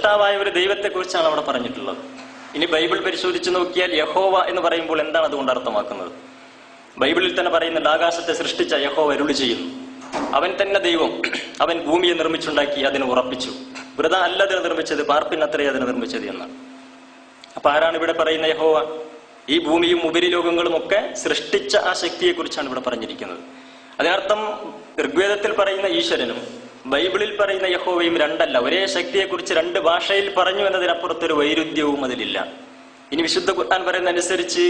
സൃഷ്ടാവായ ഒരു ദൈവത്തെക്കുറിച്ചാണ് അവിടെ പറഞ്ഞിട്ടുള്ളത്. ഇനി ബൈബിൾ പരിശോധിച്ച് നോക്കിയാൽ യഹോവ എന്ന് പറയുമ്പോൾ എന്താണ് അതുകൊണ്ട് അർത്ഥമാക്കുന്നത്? ബൈബിളിൽ തന്നെ പറയുന്നുണ്ട്, ആകാശത്തെ സൃഷ്ടിച്ച യഹോവ അരുളി ചെയ്യുന്നു, അവൻ തന്നെ ദൈവം, അവൻ ഭൂമിയെ നിർമ്മിച്ചുണ്ടാക്കി അതിനെ ഉറപ്പിച്ചു, വൃഥ അല്ലതിനെ നിർമ്മിച്ചത്, പാർപ്പിനത്രേ അതിനെ നിർമ്മിച്ചത് എന്നാണ്. അപ്പൊ ആരാണ് ഇവിടെ പറയുന്ന യഹോവ? ഈ ഭൂമിയും ഉപരിലോകങ്ങളും ഒക്കെ സൃഷ്ടിച്ച ആ ശക്തിയെ കുറിച്ചാണ് ഇവിടെ പറഞ്ഞിരിക്കുന്നത്. അതിനർത്ഥം ഋഗ്വേദത്തിൽ പറയുന്ന ഈശ്വരനും ബൈബിളിൽ പറയുന്ന യഹോവയും രണ്ടല്ല, ഒരേ ശക്തിയെക്കുറിച്ച് രണ്ട് ഭാഷയിൽ പറഞ്ഞു എന്നതിനപ്പുറത്തൊരു വൈരുദ്ധ്യവും അതിലില്ല. ഇനി വിശുദ്ധ ഖുർആൻ പറയുന്ന അനുസരിച്ച്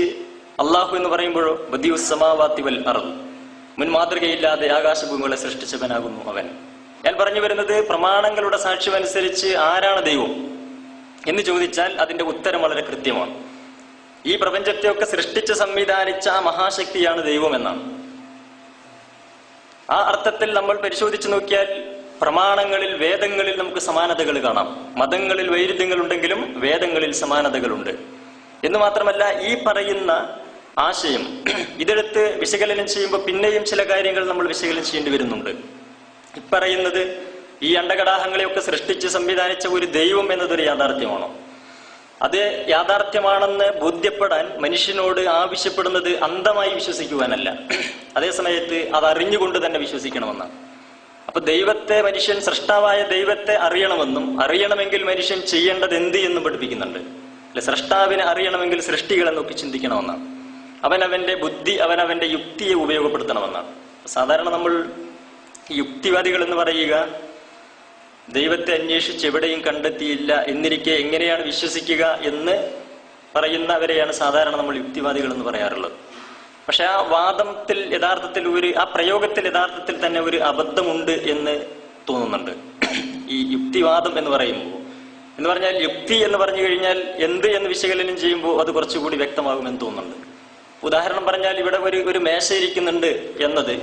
അള്ളാഹു എന്ന് പറയുമ്പോഴോ ബദിഉസ് സമാവാതി വൽ അർദ്, മുൻ മാതൃകയില്ലാതെ ആകാശഭൂമികളെ സൃഷ്ടിച്ചവനാകുന്നു അവൻ. ഞാൻ പറഞ്ഞു വരുന്നത്, പ്രമാണങ്ങളുടെ സാക്ഷ്യമനുസരിച്ച് ആരാണ് ദൈവം എന്ന് ചോദിച്ചാൽ അതിന്റെ ഉത്തരം വളരെ കൃത്യമാണ്. ഈ പ്രപഞ്ചത്തെയൊക്കെ സൃഷ്ടിച്ച് സംവിധാനിച്ച ആ മഹാശക്തിയാണ് ദൈവം എന്നാണ്. ആ അർത്ഥത്തിൽ നമ്മൾ പരിശോധിച്ചു നോക്കിയാൽ പ്രമാണങ്ങളിൽ, വേദങ്ങളിൽ നമുക്ക് സമാനതകൾ കാണാം. മതങ്ങളിൽ വൈരുദ്ധ്യങ്ങൾ ഉണ്ടെങ്കിലും വേദങ്ങളിൽ സമാനതകളുണ്ട് എന്ന് മാത്രമല്ല, ഈ പറയുന്ന ആശയം ഇതെടുത്ത് വിശകലനം ചെയ്യുമ്പോൾ പിന്നെയും ചില കാര്യങ്ങൾ നമ്മൾ വിശകലനം ചെയ്യേണ്ടി വരുന്നുണ്ട്. ഇപ്പറയുന്നത് ഈ അണ്ടകടാഹങ്ങളെയൊക്കെ സൃഷ്ടിച്ച് സംവിധാനിച്ച ഒരു ദൈവം എന്നതൊരു യാഥാർത്ഥ്യമാണോ? അത് യാഥാർത്ഥ്യമാണെന്ന് ബോധ്യപ്പെടാൻ മനുഷ്യനോട് ആവശ്യപ്പെടുന്നത് അന്ധമായി വിശ്വസിക്കുവാനല്ല, അതേസമയത്ത് അത് അറിഞ്ഞുകൊണ്ട് തന്നെ വിശ്വസിക്കണമെന്നാണ്. അപ്പൊ ദൈവത്തെ, മനുഷ്യൻ സൃഷ്ടാവായ ദൈവത്തെ അറിയണമെന്നും അറിയണമെങ്കിൽ മനുഷ്യൻ ചെയ്യേണ്ടത് എന്ത് എന്നും പഠിപ്പിക്കുന്നുണ്ട്. അല്ലെ, സൃഷ്ടാവിനെ അറിയണമെങ്കിൽ സൃഷ്ടികളെ നോക്കി ചിന്തിക്കണമെന്നാണ്. അവനവന്റെ ബുദ്ധി, അവനവന്റെ യുക്തിയെ ഉപയോഗപ്പെടുത്തണമെന്നാണ്. സാധാരണ നമ്മൾ യുക്തിവാദികൾ എന്ന് പറയുക, ദൈവത്തെ അന്വേഷിച്ച് എവിടെയും കണ്ടെത്തിയില്ല എന്നിരിക്കെ എങ്ങനെയാണ് വിശ്വസിക്കുക എന്ന് പറയുന്നവരെയാണ് സാധാരണ നമ്മൾ യുക്തിവാദികൾ എന്ന് പറയാറുള്ളത്. പക്ഷെ ആ വാദത്തിൽ യഥാർത്ഥത്തിൽ ആ പ്രയോഗത്തിൽ യഥാർത്ഥത്തിൽ തന്നെ ഒരു അബദ്ധമുണ്ട് എന്ന് തോന്നുന്നുണ്ട്. ഈ യുക്തിവാദം എന്ന് പറഞ്ഞാൽ യുക്തി എന്ന് പറഞ്ഞു കഴിഞ്ഞാൽ എന്ത് എന്ന് വിശകലനം ചെയ്യുമ്പോൾ അത് കുറച്ചുകൂടി വ്യക്തമാകുമെന്ന് തോന്നുന്നുണ്ട്. ഉദാഹരണം പറഞ്ഞാൽ, ഇവിടെ ഒരു മേശ ഇരിക്കുന്നുണ്ട് എന്നത്,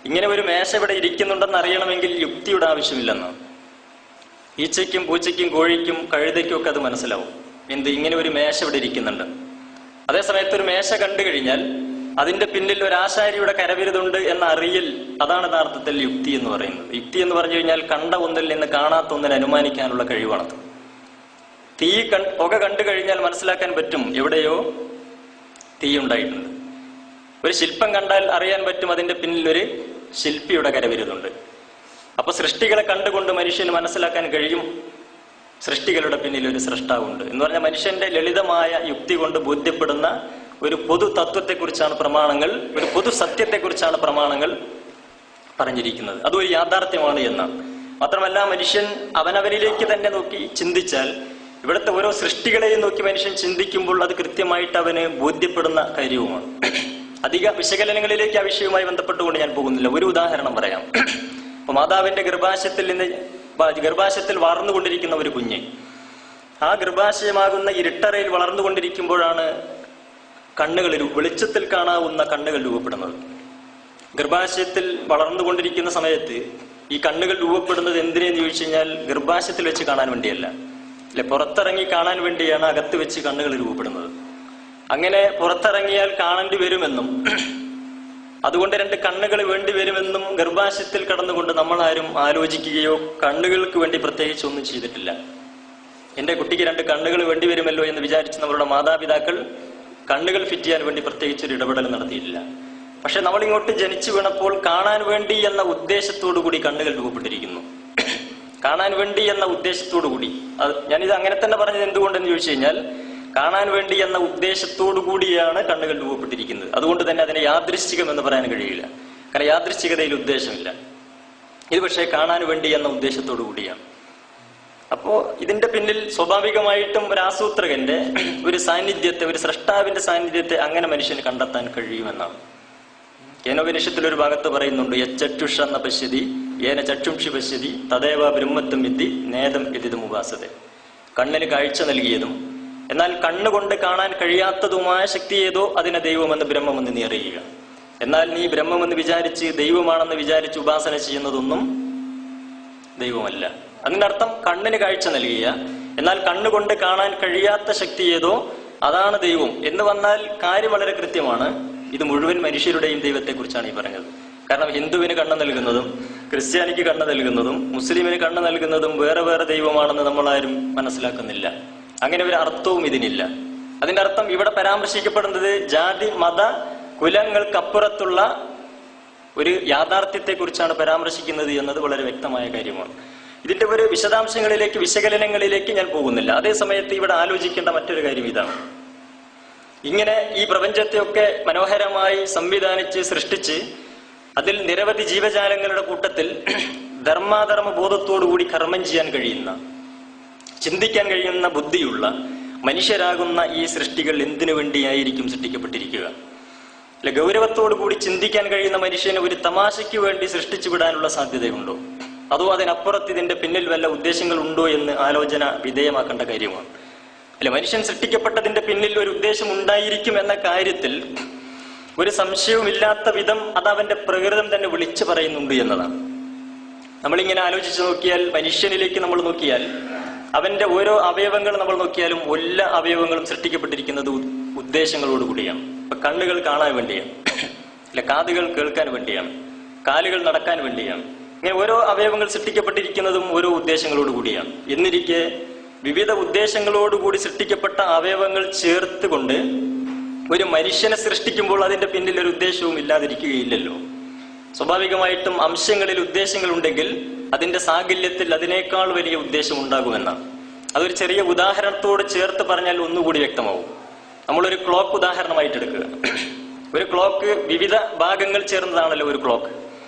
ഇങ്ങനെ ഒരു മേശ ഇവിടെ ഇരിക്കുന്നുണ്ടെന്ന് അറിയണമെങ്കിൽ യുക്തിയുടെ ആവശ്യമില്ലെന്നാണ്. ഈച്ചയ്ക്കും പൂച്ചയ്ക്കും കോഴിക്കും കഴുതയ്ക്കും ഒക്കെ അത് മനസ്സിലാവും, ഇങ്ങനെ ഒരു മേശ ഇവിടെ ഇരിക്കുന്നുണ്ട്. അതേസമയത്ത് ഒരു മേശ കണ്ടു കഴിഞ്ഞാൽ അതിന്റെ പിന്നിൽ ഒരു ആശാരിയുടെ കരവിരുതുണ്ട് എന്ന അറിയൽ, അതാണ് യഥാർത്ഥത്തിൽ യുക്തി എന്ന് പറയുന്നത്. യുക്തി എന്ന് പറഞ്ഞു കഴിഞ്ഞാൽ കണ്ട ഒന്നിൽ നിന്ന് കാണാത്ത ഒന്നിനെ അനുമാനിക്കാനുള്ള കഴിവാണത്. പുക കണ്ടു കഴിഞ്ഞാൽ മനസ്സിലാക്കാൻ പറ്റും എവിടെയോ തീ ഉണ്ടായിട്ടുണ്ട്. ഒരു ശില്പം കണ്ടാൽ അറിയാൻ പറ്റും അതിന്റെ പിന്നിൽ ഒരു ശില്പിയുടെ കരവിരുതുണ്ട്. അപ്പൊ സൃഷ്ടികളെ കണ്ടുകൊണ്ട് മനുഷ്യന് മനസ്സിലാക്കാൻ കഴിയും സൃഷ്ടികളുടെ പിന്നിൽ ഒരു സൃഷ്ടാവുണ്ട് എന്ന് പറഞ്ഞാൽ മനുഷ്യന്റെ ലളിതമായ യുക്തി കൊണ്ട് ബോധ്യപ്പെടുന്ന ഒരു പൊതു തത്വത്തെക്കുറിച്ചാണ് പ്രമാണങ്ങൾ, ഒരു പൊതു സത്യത്തെക്കുറിച്ചാണ് പ്രമാണങ്ങൾ പറഞ്ഞിരിക്കുന്നത്. അതൊരു യാഥാർത്ഥ്യമാണ് എന്നാണ്. മാത്രമല്ല, മനുഷ്യൻ അവനവനിലേക്ക് തന്നെ നോക്കി ചിന്തിച്ചാൽ, ഇവിടുത്തെ ഓരോ സൃഷ്ടികളെയും നോക്കി മനുഷ്യൻ ചിന്തിക്കുമ്പോൾ അത് കൃത്യമായിട്ട് അവന് ബോധ്യപ്പെടുന്ന കാര്യവുമാണ്. അധിക വിശകലനങ്ങളിലേക്ക് ആ വിഷയവുമായി ബന്ധപ്പെട്ടുകൊണ്ട് ഞാൻ പോകുന്നില്ല. ഒരു ഉദാഹരണം പറയാം. അപ്പൊ മാതാവിന്റെ ഗർഭാശയത്തിൽ വളർന്നുകൊണ്ടിരിക്കുന്ന ഒരു കുഞ്ഞ്, ആ ഗർഭാശയമാകുന്ന ഇരുട്ടറയിൽ വളർന്നുകൊണ്ടിരിക്കുമ്പോഴാണ് വെളിച്ചത്തിൽ കാണാവുന്ന കണ്ണുകൾ രൂപപ്പെടുന്നത്. ഗർഭാശയത്തിൽ വളർന്നുകൊണ്ടിരിക്കുന്ന സമയത്ത് ഈ കണ്ണുകൾ രൂപപ്പെടുന്നത് എന്തിനെന്ന് ചോദിച്ചു കഴിഞ്ഞാൽ ഗർഭാശയത്തിൽ വെച്ച് കാണാൻ വേണ്ടിയല്ല, അല്ലെ, പുറത്തിറങ്ങി കാണാൻ വേണ്ടിയാണ് അകത്ത് വെച്ച് കണ്ണുകൾ രൂപപ്പെടുന്നത്. അങ്ങനെ പുറത്തിറങ്ങിയാൽ കാണേണ്ടി വരുമെന്നും അതുകൊണ്ട് രണ്ട് കണ്ണുകൾ വേണ്ടി വരുമെന്നും ഗർഭാശയത്തിൽ കടന്നുകൊണ്ട് നമ്മളാരും ആലോചിക്കുകയോ കണ്ണുകൾക്ക് വേണ്ടി പ്രത്യേകിച്ച് ഒന്നും ചെയ്തിട്ടില്ല. എന്റെ കുട്ടിക്ക് രണ്ട് കണ്ണുകൾ വേണ്ടി വരുമല്ലോ എന്ന് വിചാരിച്ച് നമ്മളുടെ മാതാപിതാക്കൾ കണ്ണുകൾ ഫിറ്റ് ചെയ്യാൻ വേണ്ടി പ്രത്യേകിച്ചൊരു ഇടപെടൽ നടത്തിയിട്ടില്ല. പക്ഷെ നമ്മളിങ്ങോട്ട് ജനിച്ചു വീണപ്പോൾ കാണാൻ വേണ്ടി എന്ന ഉദ്ദേശത്തോടു കൂടി കണ്ണുകൾ രൂപപ്പെട്ടിരിക്കുന്നു. കാണാൻ വേണ്ടി എന്ന ഉദ്ദേശത്തോടു കൂടി, ഞാനിത് അങ്ങനെ തന്നെ പറഞ്ഞത് എന്തുകൊണ്ടെന്ന് ചോദിച്ചു കഴിഞ്ഞാൽ, കാണാൻ വേണ്ടി എന്ന ഉദ്ദേശത്തോടു കൂടിയാണ് കണ്ണുകൾ രൂപപ്പെട്ടിരിക്കുന്നത്. അതുകൊണ്ട് തന്നെ അതിനെ യാദൃശ്ചികം എന്ന് പറയാൻ കഴിയില്ല, കാരണം യാദൃശ്ചികതയിൽ ഉദ്ദേശമില്ല. ഇത് പക്ഷേ കാണാൻ വേണ്ടി എന്ന ഉദ്ദേശത്തോടു കൂടിയാണ്. അപ്പോ ഇതിന്റെ പിന്നിൽ സ്വാഭാവികമായിട്ടും ഒരു ആസൂത്രകന്റെ ഒരു സാന്നിധ്യത്തെ, ഒരു സൃഷ്ടാവിന്റെ സാന്നിധ്യത്തെ അങ്ങനെ മനുഷ്യന് കണ്ടെത്താൻ കഴിയുമെന്നാണ്. കേനോപനിഷത്തിൽ ഒരു ഭാഗത്ത് പറയുന്നുണ്ട്, യച്ചക്ഷുഷ എന്ന പശ്യതി ഏന ചക്ഷുംഷി പശ്യതി തദേവ ബ്രഹ്മത്വം വിദ്ധി നേതം ഇതിതും ഉപാസത. കണ്ണിന് കാഴ്ച നൽകിയതും എന്നാൽ കണ്ണുകൊണ്ട് കാണാൻ കഴിയാത്തതുമായ ശക്തി ഏതോ അതിനെ ദൈവമെന്ന് ബ്രഹ്മമെന്ന് നീ അറിയുക. എന്നാൽ നീ ബ്രഹ്മമെന്ന് വിചാരിച്ച് ദൈവമാണെന്ന് വിചാരിച്ച് ഉപാസന ചെയ്യുന്നതൊന്നും ദൈവമല്ല. അതിന്റെ അർത്ഥം കണ്ണിന് കാഴ്ച നൽകിയ എന്നാൽ കണ്ണുകൊണ്ട് കാണാൻ കഴിയാത്ത ശക്തി ഏതോ അതാണ് ദൈവം എന്ന് വന്നാൽ കാര്യം വളരെ കൃത്യമാണ്. ഇത് മുഴുവൻ മനുഷ്യരുടെയും ദൈവത്തെ കുറിച്ചാണ് ഈ പറഞ്ഞത്. കാരണം ഹിന്ദുവിന് കണ്ണ് നൽകുന്നതും ക്രിസ്ത്യാനിക്ക് കണ്ണ് നൽകുന്നതും മുസ്ലിമിന് കണ്ണ് നൽകുന്നതും വേറെ വേറെ ദൈവമാണെന്ന് നമ്മളാരും മനസ്സിലാക്കുന്നില്ല. അങ്ങനെ ഒരു അർത്ഥവും ഇതിനില്ല. അതിന്റെ അർത്ഥം ഇവിടെ പരാമർശിക്കപ്പെടുന്നത് ജാതി മത കുലങ്ങൾക്കപ്പുറത്തുള്ള ഒരു യാഥാർത്ഥ്യത്തെ കുറിച്ചാണ് പരാമർശിക്കുന്നത് എന്നത് വളരെ വ്യക്തമായ കാര്യമാണ്. ഇതിന്റെ ഒരു വിശദാംശങ്ങളിലേക്ക് വിശകലനങ്ങളിലേക്ക് ഞാൻ പോകുന്നില്ല. അതേ സമയത്ത് ഇവിടെ ആലോചിക്കേണ്ട മറ്റൊരു കാര്യം ഇതാണ്. ഇങ്ങനെ ഈ പ്രപഞ്ചത്തെയൊക്കെ മനോഹരമായി സംവിധാനിച്ച് സൃഷ്ടിച്ച് അതിൽ നിരവധി ജീവജാലങ്ങളുടെ കൂട്ടത്തിൽ ധർമാധർമ്മ ബോധത്തോടുകൂടി കർമ്മം ചെയ്യാൻ കഴിയുന്ന, ചിന്തിക്കാൻ കഴിയുന്ന ബുദ്ധിയുള്ള മനുഷ്യരാകുന്ന ഈ സൃഷ്ടികൾ എന്തിനു വേണ്ടിയായിരിക്കും സൃഷ്ടിക്കപ്പെട്ടിരിക്കുക? അല്ലെ, ഗൗരവത്തോടു കൂടി ചിന്തിക്കാൻ കഴിയുന്ന മനുഷ്യനെ ഒരു തമാശയ്ക്ക് വേണ്ടി സൃഷ്ടിച്ചു വിടാനുള്ള സാധ്യതയുണ്ടോ? അതോ അതിനപ്പുറത്ത് ഇതിന്റെ പിന്നിൽ വല്ല ഉദ്ദേശങ്ങൾ ഉണ്ടോ എന്ന് ആലോചന വിധേയമാക്കേണ്ട കാര്യമാണ്. അല്ലെ, മനുഷ്യൻ സൃഷ്ടിക്കപ്പെട്ടതിന്റെ പിന്നിൽ ഒരു ഉദ്ദേശം ഉണ്ടായിരിക്കും എന്ന കാര്യത്തിൽ ഒരു സംശയവുമില്ലാത്ത വിധം അത് അവന്റെ പ്രകൃതം തന്നെ വിളിച്ചു പറയുന്നുണ്ട് എന്നതാണ്. നമ്മളിങ്ങനെ ആലോചിച്ച് നോക്കിയാൽ, മനുഷ്യനിലേക്ക് നമ്മൾ നോക്കിയാൽ, അവന്റെ ഓരോ അവയവങ്ങൾ നമ്മൾ നോക്കിയാലും എല്ലാ അവയവങ്ങളും സൃഷ്ടിക്കപ്പെട്ടിരിക്കുന്നത് ഉദ്ദേശങ്ങളോടുകൂടിയാണ്. ഇപ്പൊ കണ്ണുകൾ കാണാൻ വേണ്ടിയാണ്, അല്ലെ, കാതുകൾ കേൾക്കാൻ വേണ്ടിയാണ്, കാലുകൾ നടക്കാൻ വേണ്ടിയാണ്. ഇങ്ങനെ ഓരോ അവയവങ്ങൾ സൃഷ്ടിക്കപ്പെട്ടിരിക്കുന്നതും ഓരോ ഉദ്ദേശങ്ങളോടുകൂടിയാണ്. എന്നിരിക്കെ വിവിധ ഉദ്ദേശങ്ങളോടുകൂടി സൃഷ്ടിക്കപ്പെട്ട അവയവങ്ങൾ ചേർത്തുകൊണ്ട് ഒരു മനുഷ്യനെ സൃഷ്ടിക്കുമ്പോൾ അതിന്റെ പിന്നിൽ ഒരു ഉദ്ദേശവും ഇല്ലാതിരിക്കുകയില്ലല്ലോ. സ്വാഭാവികമായിട്ടും അംശങ്ങളിൽ ഉദ്ദേശങ്ങൾ ഉണ്ടെങ്കിൽ അതിന്റെ സാകല്യത്തിൽ അതിനേക്കാൾ വലിയ ഉദ്ദേശം ഉണ്ടാകുമെന്നാണ്. അതൊരു ചെറിയ ഉദാഹരണത്തോട് ചേർത്ത് പറഞ്ഞാൽ ഒന്നുകൂടി വ്യക്തമാവും. നമ്മളൊരു ക്ലോക്ക് ഉദാഹരണമായിട്ട് എടുക്കുക. ഒരു ക്ലോക്ക് വിവിധ ഭാഗങ്ങൾ ചേർന്നതാണല്ലോ ഒരു ക്ലോക്ക്.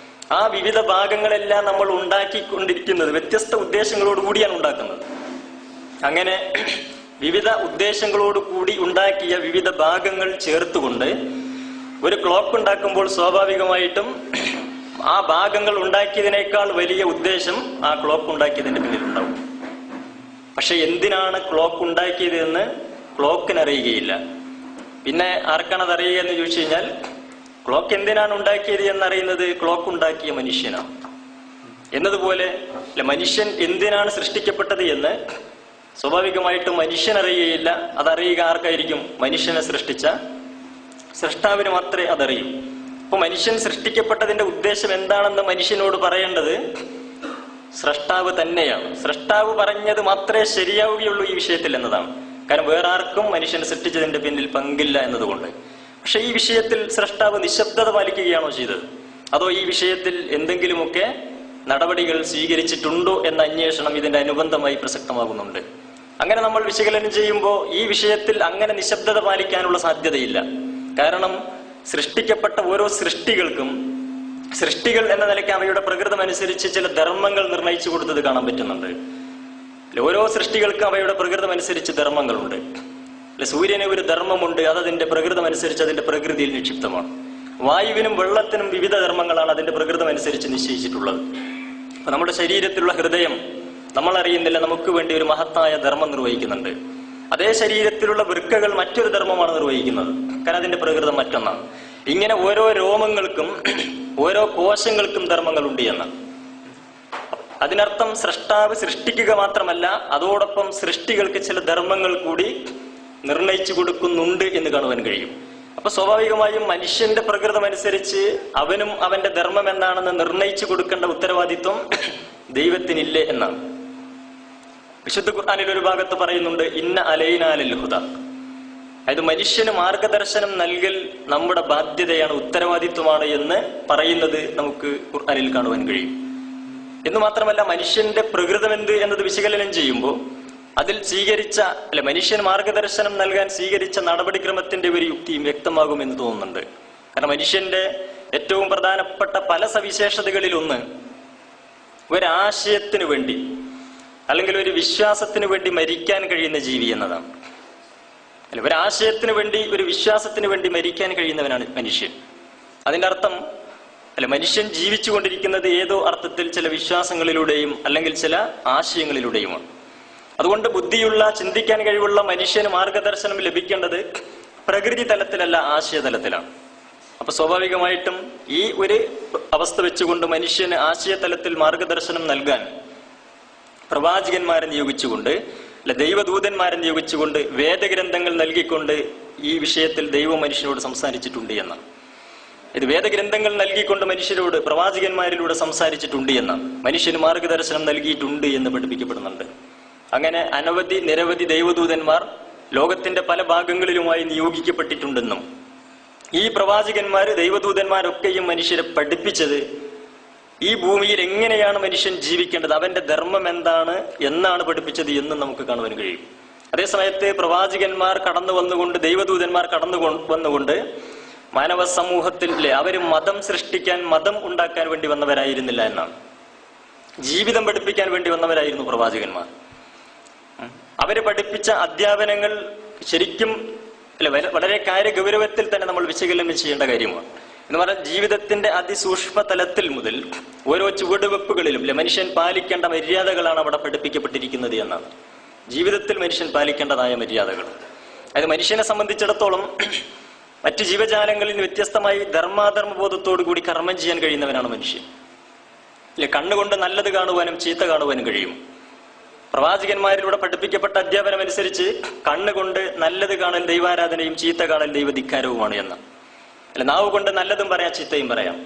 ആ വിവിധ ഭാഗങ്ങളെല്ലാം നമ്മൾ ഉണ്ടാക്കിക്കൊണ്ടിരിക്കുന്നത് വ്യത്യസ്ത ഉദ്ദേശങ്ങളോട് കൂടിയാണ് ഉണ്ടാക്കുന്നത്. അങ്ങനെ വിവിധ ഉദ്ദേശങ്ങളോട് കൂടി ഉണ്ടാക്കിയ വിവിധ ഭാഗങ്ങൾ ചേർത്തുകൊണ്ട് ഒരു ക്ലോക്ക് ഉണ്ടാക്കുമ്പോൾ സ്വാഭാവികമായിട്ടും ആ ഭാഗങ്ങൾ ഉണ്ടാക്കിയതിനേക്കാൾ വലിയ ഉദ്ദേശം ആ ക്ലോക്ക് ഉണ്ടാക്കിയതിന്റെ പിന്നിലുണ്ടാവും. പക്ഷെ എന്തിനാണ് ക്ലോക്ക് ഉണ്ടാക്കിയത് എന്ന് ക്ലോക്കിന് അറിയുകയില്ല. പിന്നെ ആർക്കാണത് അറിയുക എന്ന് ചോദിച്ചു കഴിഞ്ഞാൽ, ക്ലോക്ക് എന്തിനാണ് ഉണ്ടാക്കിയത് എന്നറിയുന്നത് ക്ലോക്ക് ഉണ്ടാക്കിയ മനുഷ്യനാണ്. എന്നതുപോലെ മനുഷ്യൻ എന്തിനാണ് സൃഷ്ടിക്കപ്പെട്ടത് എന്ന് സ്വാഭാവികമായിട്ടും മനുഷ്യൻ അറിയുകയില്ല. അതറിയുക ആർക്കായിരിക്കും? മനുഷ്യനെ സൃഷ്ടിച്ച സൃഷ്ടാവിന് മാത്രമേ അതറിയൂ. അപ്പൊ മനുഷ്യൻ സൃഷ്ടിക്കപ്പെട്ടതിന്റെ ഉദ്ദേശം എന്താണെന്ന് മനുഷ്യനോട് പറയേണ്ടത് സ്രഷ്ടാവ് തന്നെയാണ്. സ്രഷ്ടാവ് പറഞ്ഞത് മാത്രമേ ശരിയാവുകയുള്ളൂ ഈ വിഷയത്തിൽ എന്നതാണ്. കാരണം വേറെ ആർക്കും മനുഷ്യനെ സൃഷ്ടിച്ചതിന്റെ പിന്നിൽ പങ്കില്ല എന്നതുകൊണ്ട്. പക്ഷെ ഈ വിഷയത്തിൽ സ്രഷ്ടാവ് നിശബ്ദത പാലിക്കുകയാണോ ചെയ്തത്? അതോ ഈ വിഷയത്തിൽ എന്തെങ്കിലുമൊക്കെ നടപടികൾ സ്വീകരിച്ചിട്ടുണ്ടോ എന്ന അന്വേഷണം ഇതിന്റെ അനുബന്ധമായി പ്രസക്തമാകുന്നുണ്ട്. അങ്ങനെ നമ്മൾ വിശകലനം ചെയ്യുമ്പോൾ ഈ വിഷയത്തിൽ അങ്ങനെ നിശബ്ദത പാലിക്കാനുള്ള സാധ്യതയില്ല. കാരണം സൃഷ്ടിക്കപ്പെട്ട ഓരോ സൃഷ്ടികൾക്കും സൃഷ്ടികൾ എന്ന നിലയ്ക്ക് അവയുടെ പ്രകൃതം അനുസരിച്ച് ചില ധർമ്മങ്ങൾ നിർണയിച്ചു കൊടുത്തത് കാണാൻ പറ്റുന്നുണ്ട്. ഓരോ സൃഷ്ടികൾക്കും അവയുടെ പ്രകൃതം അനുസരിച്ച് ധർമ്മങ്ങളുണ്ട്. സൂര്യന് ഒരു ധർമ്മമുണ്ട്, അതതിന്റെ പ്രകൃതം അനുസരിച്ച് അതിന്റെ പ്രകൃതിയിൽ നിക്ഷിപ്തമാണ്. വായുവിനും വെള്ളത്തിനും വിവിധ ധർമ്മങ്ങളാണ് അതിന്റെ പ്രകൃതം അനുസരിച്ച് നിശ്ചയിച്ചിട്ടുള്ളത്. അപ്പൊ നമ്മുടെ ശരീരത്തിലുള്ള ഹൃദയം നമ്മൾ അറിയുന്നില്ല, നമുക്ക് വേണ്ടി ഒരു മഹത്തായ ധർമ്മം നിർവഹിക്കുന്നുണ്ട്. അതേ ശരീരത്തിലുള്ള വൃക്കകൾ മറ്റൊരു ധർമ്മമാണ് നിർവഹിക്കുന്നത്. കാരണം അതിന്റെ പ്രകൃതം മറ്റൊന്നാണ്. ഇങ്ങനെ ഓരോ രോമങ്ങൾക്കും ഓരോ കോശങ്ങൾക്കും ധർമ്മങ്ങളുണ്ട് എന്നാണ്. അതിനർത്ഥം സൃഷ്ടാവ് സൃഷ്ടിക്കുക മാത്രമല്ല, അതോടൊപ്പം സൃഷ്ടികൾക്ക് ചില ധർമ്മങ്ങൾ കൂടി നിർണയിച്ചു കൊടുക്കുന്നുണ്ട് എന്ന് കാണുവാൻ കഴിയും. അപ്പൊ സ്വാഭാവികമായും മനുഷ്യന്റെ പ്രകൃതം അനുസരിച്ച് അവനും അവന്റെ ധർമ്മം എന്താണെന്ന് നിർണയിച്ചു കൊടുക്കേണ്ട ഉത്തരവാദിത്വം ദൈവത്തിനില്ലേ എന്നാണ്. വിശുദ്ധ ഖുർആനിൽ ഒരു ഭാഗത്ത് പറയുന്നുണ്ട്, ഇന്ന അലൈനാ ലൽ ഹുദ. അതായത് മനുഷ്യന് മാർഗദർശനം നൽകൽ നമ്മുടെ ബാധ്യതയാണ്, ഉത്തരവാദിത്വമാണ് എന്ന് പറയുന്നത് നമുക്ക് ഖുർആനിൽ കാണുവാൻ കഴിയും. എന്ന് മാത്രമല്ല, മനുഷ്യന്റെ പ്രകൃതം എന്ത് എന്നത് വിശകലനം ചെയ്യുമ്പോൾ അതിൽ സ്വീകരിച്ച മനുഷ്യൻ മാർഗദർശനം നൽകാൻ സ്വീകരിച്ച നടപടിക്രമത്തിന്റെ ഒരു യുക്തിയും വ്യക്തമാകുമെന്ന് തോന്നുന്നുണ്ട്. കാരണം മനുഷ്യന്റെ ഏറ്റവും പ്രധാനപ്പെട്ട പല സവിശേഷതകളിലൊന്ന് ഒരാശയത്തിന് വേണ്ടി അല്ലെങ്കിൽ ഒരു വിശ്വാസത്തിന് വേണ്ടി മരിക്കാൻ കഴിയുന്ന ജീവി എന്നതാണ്. ഒരാശയത്തിന് വേണ്ടി ഒരു വിശ്വാസത്തിന് വേണ്ടി മരിക്കാൻ കഴിയുന്നവനാണ് മനുഷ്യൻ. അതിന്റെ അർത്ഥം മനുഷ്യൻ ജീവിച്ചു കൊണ്ടിരിക്കുന്നത് ഏതോ അർത്ഥത്തിൽ ചില വിശ്വാസങ്ങളിലൂടെയും അല്ലെങ്കിൽ ചില ആശയങ്ങളിലൂടെയുമാണ്. അതുകൊണ്ട് ബുദ്ധിയുള്ള ചിന്തിക്കാൻ കഴിവുള്ള മനുഷ്യന് മാർഗദർശനം ലഭിക്കേണ്ടത് പ്രകൃതി തലത്തിലല്ല, ആശയതലത്തിലാണ്. അപ്പൊ സ്വാഭാവികമായിട്ടും ഈ ഒരു അവസ്ഥ വെച്ചുകൊണ്ട് മനുഷ്യന് ആശയതലത്തിൽ മാർഗദർശനം നൽകാൻ പ്രവാചകന്മാരെ നിയോഗിച്ചുകൊണ്ട് ദൈവദൂതന്മാരെ നിയോഗിച്ചുകൊണ്ട് വേദഗ്രന്ഥങ്ങൾ നൽകിക്കൊണ്ട് ഈ വിഷയത്തിൽ ദൈവം മനുഷ്യനോട് സംസാരിച്ചിട്ടുണ്ട് എന്നാണ്. ഇത് വേദഗ്രന്ഥങ്ങൾ നൽകിക്കൊണ്ട് മനുഷ്യരോട് പ്രവാചകന്മാരിലൂടെ സംസാരിച്ചിട്ടുണ്ട് എന്നാണ്. മനുഷ്യന് മാർഗദർശനം നൽകിയിട്ടുണ്ട് എന്ന് പഠിപ്പിക്കപ്പെടുന്നുണ്ട്. അങ്ങനെ നിരവധി ദൈവദൂതന്മാർ ലോകത്തിന്റെ പല ഭാഗങ്ങളിലുമായി നിയോഗിക്കപ്പെട്ടിട്ടുണ്ടെന്നും ഈ പ്രവാചകന്മാര് ദൈവദൂതന്മാരൊക്കെയും മനുഷ്യരെ പഠിപ്പിച്ചത് ഈ ഭൂമിയിൽ എങ്ങനെയാണ് മനുഷ്യൻ ജീവിക്കേണ്ടത്, അവന്റെ ധർമ്മം എന്താണ് എന്നാണ് പഠിപ്പിച്ചത് എന്നും നമുക്ക് കാണുവാൻ കഴിയും. അതേസമയത്ത് പ്രവാചകന്മാർ കടന്നു വന്നുകൊണ്ട്, ദൈവദൂതന്മാർ കടന്നു വന്നുകൊണ്ട് മാനവ സമൂഹത്തിൽ അവര് മതം സൃഷ്ടിക്കാൻ, മതം ഉണ്ടാക്കാൻ വേണ്ടി വന്നവരായിരുന്നില്ല എന്നാണ്. ജീവിതം പഠിപ്പിക്കാൻ വേണ്ടി വന്നവരായിരുന്നു പ്രവാചകന്മാർ. അവര് പഠിപ്പിച്ച അധ്യാപനങ്ങൾ ശരിക്കും വളരെ കാര്യഗൗരവത്തിൽ തന്നെ നമ്മൾ വിശകലനം ചെയ്യേണ്ട കാര്യമാണ്. എന്ന് പറഞ്ഞാൽ ജീവിതത്തിന്റെ അതിസൂക്ഷ്മ തലത്തിൽ മുതൽ ഓരോ ചുവടുവെപ്പുകളിലും മനുഷ്യൻ പാലിക്കേണ്ട മര്യാദകളാണ് അവിടെ പഠിപ്പിക്കപ്പെട്ടിരിക്കുന്നത് എന്നാണ്. ജീവിതത്തിൽ മനുഷ്യൻ പാലിക്കേണ്ടതായ മര്യാദകൾ. അത് മനുഷ്യനെ സംബന്ധിച്ചിടത്തോളം മറ്റു ജീവജാലങ്ങളിൽ നിന്ന് വ്യത്യസ്തമായി ധർമാധർമ്മബോധത്തോടു കൂടി കർമ്മം ചെയ്യാൻ കഴിയുന്നവനാണ് മനുഷ്യൻ. കണ്ണുകൊണ്ട് നല്ലത് കാണുവാനും ചീത്ത കാണുവാനും കഴിയും. പ്രവാചകന്മാരിലൂടെ പഠിപ്പിക്കപ്പെട്ട അധ്യാപനം അനുസരിച്ച് കണ്ണുകൊണ്ട് നല്ലത് കാണൽ ദൈവാരാധനയും ചീത്ത കാണൽ ദൈവധിക്കാരവുമാണ് എന്ന്. നാവ് കൊണ്ട് നല്ലതും പറയാം, ചീത്തയും പറയാം.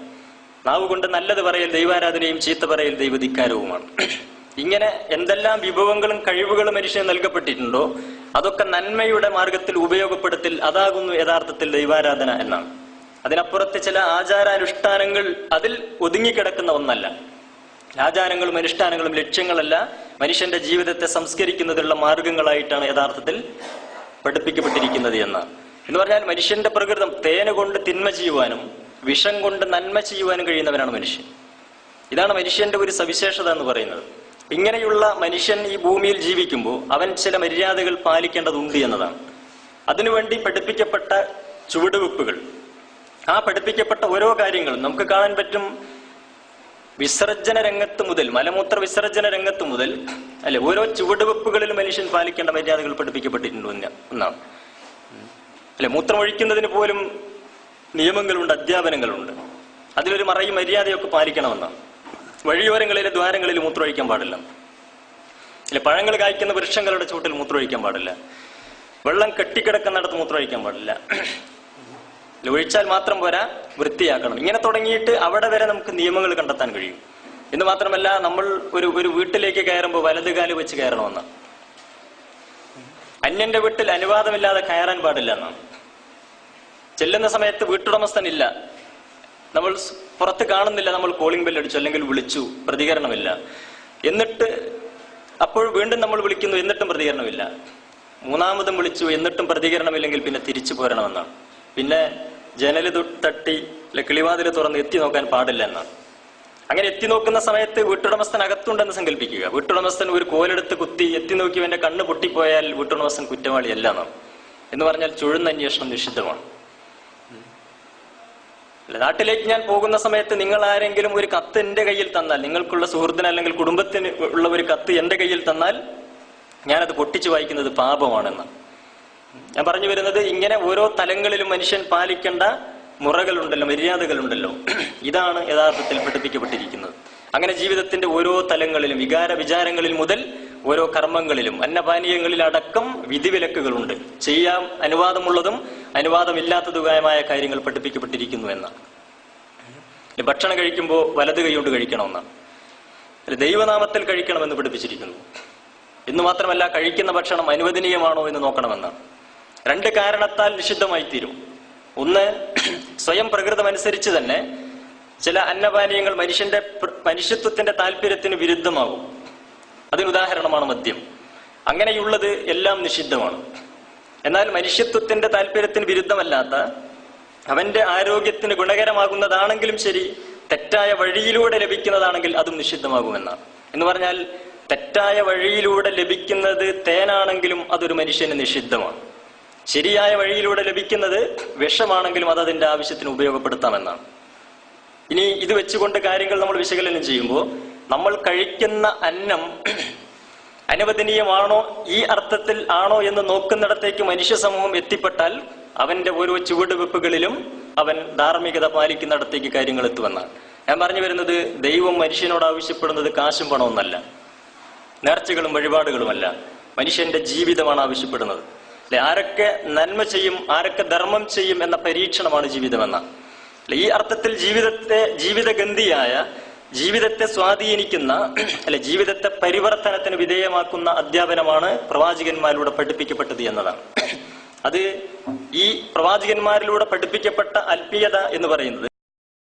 നാവ് കൊണ്ട് നല്ലത് പറയൽ ദൈവാരാധനയും ചീത്ത പറയൽ ദൈവധിക്കാരവുമാണ്. ഇങ്ങനെ എന്തെല്ലാം വിഭവങ്ങളും കഴിവുകളും മനുഷ്യന് നൽകപ്പെട്ടിട്ടുണ്ടോ അതൊക്കെ നന്മയുടെ മാർഗത്തിൽ ഉപയോഗപ്പെടുത്തൽ, അതാകുന്നു യഥാർത്ഥത്തിൽ ദൈവാരാധന എന്നാണ്. അതിനപ്പുറത്ത് ചില ആചാരാനുഷ്ഠാനങ്ങൾ അതിൽ ഒതുങ്ങിക്കിടക്കുന്ന ഒന്നല്ല. ആചാരങ്ങളും അനുഷ്ഠാനങ്ങളും ലക്ഷ്യങ്ങളല്ല, മനുഷ്യന്റെ ജീവിതത്തെ സംസ്കരിക്കുന്നതിനുള്ള മാർഗങ്ങളായിട്ടാണ് യഥാർത്ഥത്തിൽ പഠിപ്പിക്കപ്പെട്ടിരിക്കുന്നത് എന്നാണ്. എന്ന് പറഞ്ഞാൽ മനുഷ്യന്റെ പ്രകൃതം തേന കൊണ്ട് തിന്മ ചെയ്യുവാനും വിഷം കൊണ്ട് നന്മ ചെയ്യുവാനും കഴിയുന്നവനാണ് മനുഷ്യൻ. ഇതാണ് മനുഷ്യന്റെ ഒരു സവിശേഷത എന്ന് പറയുന്നത്. ഇങ്ങനെയുള്ള മനുഷ്യൻ ഈ ഭൂമിയിൽ ജീവിക്കുമ്പോൾ അവൻ ചില മര്യാദകൾ പാലിക്കേണ്ടതുണ്ട് എന്നതാണ്. അതിനുവേണ്ടി പഠിപ്പിക്കപ്പെട്ട ചുവടുവെപ്പുകൾ, ആ പഠിപ്പിക്കപ്പെട്ട ഓരോ കാര്യങ്ങളും നമുക്ക് കാണാൻ പറ്റും. വിസർജന രംഗത്ത് മുതൽ, മലമൂത്ര വിസർജന രംഗത്ത് മുതൽ ഓരോ ചുവടുവെപ്പുകളിലും മനുഷ്യൻ പാലിക്കേണ്ട മര്യാദകൾ പഠിപ്പിക്കപ്പെട്ടിട്ടുണ്ട് എന്നാണ്. മൂത്രമൊഴിക്കുന്നതിന് പോലും നിയമങ്ങളുണ്ട്, അധ്യാപനങ്ങളുണ്ട്. അതിലൊരു മറയും മര്യാദയൊക്കെ പാലിക്കണമെന്നാണ്. വഴിയോരങ്ങളിലെ ദ്വാരങ്ങളിൽ മൂത്രമൊഴിക്കാൻ പാടില്ല. പഴങ്ങൾ കായ്ക്കുന്ന വൃക്ഷങ്ങളുടെ ചുവട്ടിൽ മൂത്രമൊഴിക്കാൻ പാടില്ല. വെള്ളം കെട്ടിക്കിടക്കുന്നിടത്ത് മൂത്രമൊഴിക്കാൻ പാടില്ല. ഒഴിച്ചാൽ മാത്രം പോരാ, വൃത്തിയാക്കണം. ഇങ്ങനെ തുടങ്ങിയിട്ട് അവിടെ വരെ നമുക്ക് നിയമങ്ങൾ കണ്ടെത്താൻ കഴിയും. എന്ന് മാത്രമല്ല, നമ്മൾ ഒരു വീട്ടിലേക്ക് കയറുമ്പോൾ വലതുകാല് വെച്ച് കയറണമെന്നാണ്. അന്യന്റെ വീട്ടിൽ അനുവാദമില്ലാതെ കയറാൻ പാടില്ല എന്നാണ്. ചെല്ലുന്ന സമയത്ത് വീട്ടുടമസ്ഥനില്ല, നമ്മൾ പുറത്ത് കാണുന്നില്ല, നമ്മൾ കോളിംഗ് ബെല്ലടിച്ചു അല്ലെങ്കിൽ വിളിച്ചു, പ്രതികരണമില്ല. എന്നിട്ട് അപ്പോൾ വീണ്ടും നമ്മൾ വിളിക്കുന്നു, എന്നിട്ടും പ്രതികരണമില്ല. മൂന്നാമതും വിളിച്ചു, എന്നിട്ടും പ്രതികരണമില്ലെങ്കിൽ പിന്നെ തിരിച്ചു പോരണമെന്നാണ്. പിന്നെ ജനല് തട്ടി കിളിവാതിൽ തുറന്ന് എത്തി നോക്കാൻ പാടില്ല എന്നാണ്. അങ്ങനെ എത്തി നോക്കുന്ന സമയത്ത് വീട്ടുടമസ്ഥൻ അകത്തുണ്ടെന്ന് സങ്കല്പിക്കുക. വീട്ടുടമസ്ഥൻ ഒരു കോലെടുത്ത് കുത്തി എത്തി നോക്കിയവന്റെ കണ്ണ് പൊട്ടിപ്പോയാൽ വീട്ടുടമസ്ഥൻ കുറ്റവാളിയല്ല എന്നാണ്. എന്ന് പറഞ്ഞാൽ ചുഴുന്നന്വേഷണം നിഷിദ്ധമാണ്. നാട്ടിലേക്ക് ഞാൻ പോകുന്ന സമയത്ത് നിങ്ങൾ ആരെങ്കിലും ഒരു കത്ത് എന്റെ കയ്യിൽ തന്നാൽ, നിങ്ങൾക്കുള്ള സുഹൃത്തിന് അല്ലെങ്കിൽ കുടുംബത്തിന് ഉള്ള ഒരു കത്ത് എന്റെ കയ്യിൽ തന്നാൽ ഞാനത് പൊട്ടിച്ചു വായിക്കുന്നത് പാപമാണെന്ന് ഞാൻ പറഞ്ഞു വരുന്നത്. ഇങ്ങനെ ഓരോ തലങ്ങളിലും മനുഷ്യൻ പാലിക്കേണ്ട മുറകളുണ്ടല്ലോ, മര്യാദകളുണ്ടല്ലോ. ഇതാണ് യഥാർത്ഥത്തിൽ പഠിപ്പിക്കപ്പെട്ടിരിക്കുന്നത്. അങ്ങനെ ജീവിതത്തിന്റെ ഓരോ തലങ്ങളിലും, വിചാരങ്ങളിൽ മുതൽ ഓരോ കർമ്മങ്ങളിലും, അന്നപാനീയങ്ങളിലടക്കം വിധിവിലക്കുകളുണ്ട്. ചെയ്യാൻ അനുവാദമുള്ളതും അനുവാദമില്ലാത്തതുമായ കാര്യങ്ങൾ പഠിപ്പിക്കപ്പെട്ടിരിക്കുന്നു എന്നാണ്. ഭക്ഷണം കഴിക്കുമ്പോൾ വലത് കൈകൊണ്ട് കഴിക്കണമെന്നാണ്. ദൈവനാമത്തിൽ കഴിക്കണമെന്ന് പഠിപ്പിച്ചിരിക്കുന്നു. എന്ന് മാത്രമല്ല, കഴിക്കുന്ന ഭക്ഷണം അനുവദനീയമാണോ എന്ന് നോക്കണമെന്നാണ്. രണ്ട് കാരണത്താൽ നിഷിദ്ധമായി തീരും. ഒന്ന്, സ്വയം പ്രകൃതമനുസരിച്ച് തന്നെ ചില അന്നപാനീയങ്ങൾ മനുഷ്യത്വത്തിന്റെ താല്പര്യത്തിന് വിരുദ്ധമാകും. അതിനുദാഹരണമാണ് മദ്യം. അങ്ങനെയുള്ളത് എല്ലാം നിഷിദ്ധമാണ്. എന്നാൽ മനുഷ്യത്വത്തിന്റെ താല്പര്യത്തിന് വിരുദ്ധമല്ലാത്ത, അവന്റെ ആരോഗ്യത്തിന് ഗുണകരമാകുന്നതാണെങ്കിലും ശരി, തെറ്റായ വഴിയിലൂടെ ലഭിക്കുന്നതാണെങ്കിൽ അതും നിഷിദ്ധമാകുമെന്നാണ്. എന്ന് പറഞ്ഞാൽ തെറ്റായ വഴിയിലൂടെ ലഭിക്കുന്നത് തേനാണെങ്കിലും അതൊരു മനുഷ്യന് നിഷിദ്ധമാണ്. ശരിയായ വഴിയിലൂടെ ലഭിക്കുന്നത് വിഷമാണെങ്കിലും അത് അതിന്റെ ആവശ്യത്തിന് ഉപയോഗപ്പെടുത്താമെന്നാണ്. ഇനി ഇത് വെച്ചുകൊണ്ട് കാര്യങ്ങൾ നമ്മൾ വിശകലനം ചെയ്യുമ്പോൾ, നമ്മൾ കഴിക്കുന്ന അന്നം അനുവദനീയമാണോ, ഈ അർത്ഥത്തിൽ ആണോ എന്ന് നോക്കുന്നിടത്തേക്ക് മനുഷ്യ സമൂഹം എത്തിപ്പെട്ടാൽ അവന്റെ ഓരോ ചുവടുവെപ്പുകളിലും അവൻ ധാർമ്മികത പാലിക്കുന്നിടത്തേക്ക് കാര്യങ്ങൾ എത്തുമെന്നാണ് ഞാൻ പറഞ്ഞു വരുന്നത്. ദൈവം മനുഷ്യനോട് ആവശ്യപ്പെടുന്നത് കാശും പണമൊന്നല്ല, നേർച്ചകളും വഴിപാടുകളുമല്ല. മനുഷ്യന്റെ ജീവിതമാണ് ആവശ്യപ്പെടുന്നത്. ആരൊക്കെ നന്മ ചെയ്യും, ആരൊക്കെ ധർമ്മം ചെയ്യും എന്ന പരീക്ഷണമാണ് ജീവിതമെന്ന. ഈ അർത്ഥത്തിൽ ജീവിതഗന്ധിയായ, ജീവിതത്തെ സ്വാധീനിക്കുന്ന ജീവിതത്തെ പരിവർത്തനത്തിന് വിധേയമാക്കുന്ന അധ്യാപനമാണ് പ്രവാചകന്മാരിലൂടെ പഠിപ്പിക്കപ്പെട്ടത് എന്നതാണ്. അത് ഈ പ്രവാചകന്മാരിലൂടെ പഠിപ്പിക്കപ്പെട്ട ആത്മീയത എന്ന് പറയുന്നത്